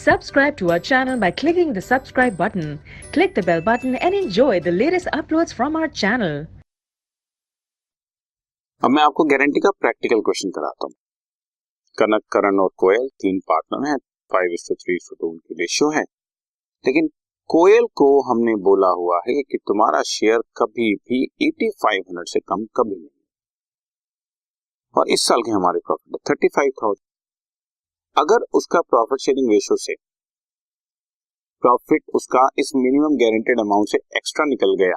Subscribe to our channel by clicking the subscribe button. Click the bell button and enjoy the latest uploads from our channel. अब मैं आपको guarantee का practical question कराता हूँ। कनक, करण और कोयल तीन पार्टनर हैं, 5:3:2 उनकी रेशियो है। लेकिन कोयल को हमने बोला हुआ है कि तुम्हारा शेयर कभी भी 8500 से कम कभी नहीं, और इस साल के हमारे प्रॉफिट 35,000। अगर उसका प्रॉफिट शेयरिंग रेशियो से प्रॉफिट उसका इस मिनिमम गारंटेड अमाउंट से एक्स्ट्रा निकल गया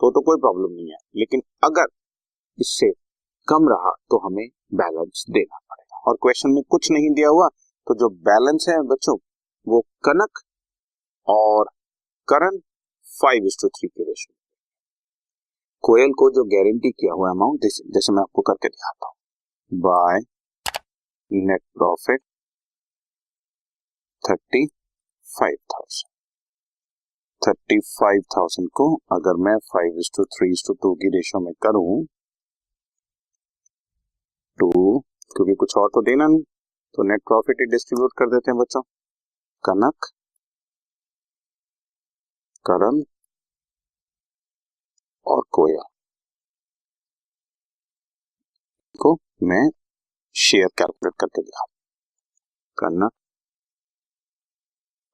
तो कोई प्रॉब्लम नहीं है, लेकिन अगर इससे कम रहा तो हमें बैलेंस देना पड़ेगा। और क्वेश्चन में कुछ नहीं दिया हुआ, तो जो बैलेंस है बच्चों वो कनक और करण 5:3 के रेशियो। कोयल को जो गारंटी किया हुआ अमाउंट जैसे मैं आपको करके दिखाता हूं, बाय नेट प्रॉफिट 35,000 को अगर मैं 5:3:2 की रेशियो में करूं तो, क्योंकि कुछ और तो देना नहीं, तो नेट प्रॉफिट ही डिस्ट्रीब्यूट कर देते हैं बच्चों। कनक, करण और कोयल को मैं शेयर कैलकुलेट करके दिखा। Kanak,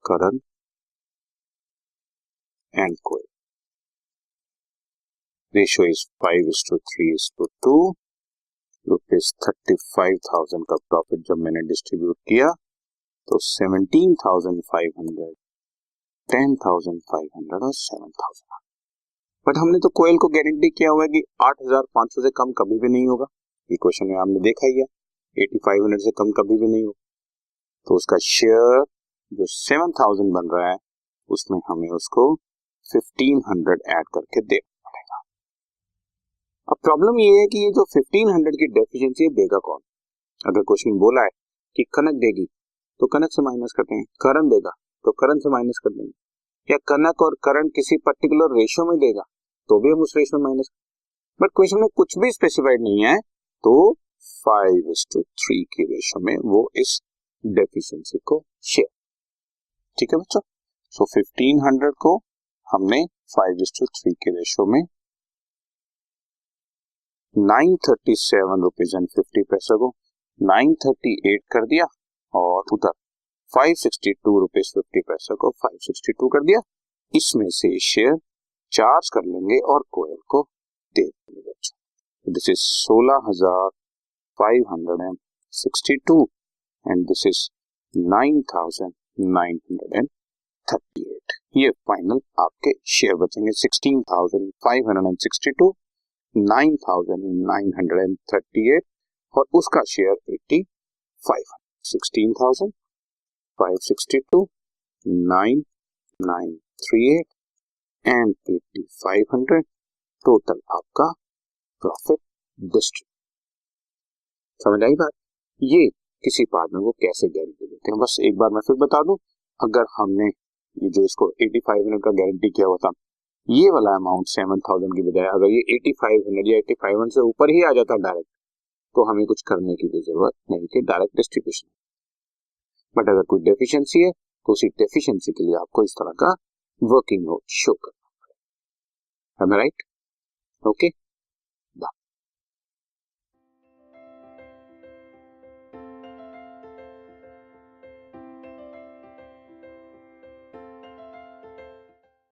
Karan and Koyal, ratio is 5:3:2। Rupees 35,000 का प्रॉफिट जब मैंने डिस्ट्रीब्यूट किया तो 17,500, 10,500 और 7,000। बट हमने तो कोयल को गारंटी किया हुआ है कि 8,500 से कम कभी भी नहीं होगा। ये क्वेश्चन में आपने देखा ही है, 8500 से कम कभी भी नहीं होगा। तो उसका शेयर जो 7,000 बन रहा है उसमें हमें उसको 1,500 ऐड करके देना पड़ेगा। अब प्रॉब्लम ये है कि ये जो 1,500 की डेफिशिएंसी है देगा कौन। अगर क्वेश्चन बोला है कि कनक देगी तो कनक से माइनस करते हैं, करण देगा तो करण से माइनस कर देंगे, या कनक और करण किसी पर्टिकुलर रेशियो में देगा तो भी हम उस रेशियो में माइनस। बट क्वेश्चन में कुछ भी स्पेसिफाइड नहीं है, तो 5:3 की रेशियो में वो इस डेफिशिएंसी को शेयर। ठीक है बच्चों, सो 1,500 को हमने 5:3 के रेशियो में 937 रुपीज एंड 50 पैसे को 938 कर दिया, और उधर 562 रुपीज 50 पैसे को 562 कर दिया। इसमें से शेयर चार्ज कर लेंगे और कोयल को दे देंगे बच्चों। This is 16,562 and this is 9,938। ये फाइनल आपके शेयर बचेंगे 16,562, 9,938 और उसका शेयर 85। 16,562, 9,938 एंड 8,500 टोटल आपका प्रॉफिट डिस्ट्रीब्यूट। समझ आई बात। ये किसी पार्टनर को कैसे गारंटी देते हैं, बस एक बार मैं फिर बता दूं। अगर हमने ये जो इसको 8500 का गारंटी किया हुआ था, ये वाला अमाउंट 7,000 की बजाय अगर ये 8500 या 8500 से ऊपर ही आ जाता डायरेक्ट, तो हमें कुछ करने की भी जरूरत नहीं थी, डायरेक्ट डिस्ट्रीब्यूशन। बट अगर कोई डेफिशिएंसी है तो उसी डेफिशिएंसी के लिए आपको इस तरह का वर्किंग नोट शो करना पड़ेगा। राइट? ओके।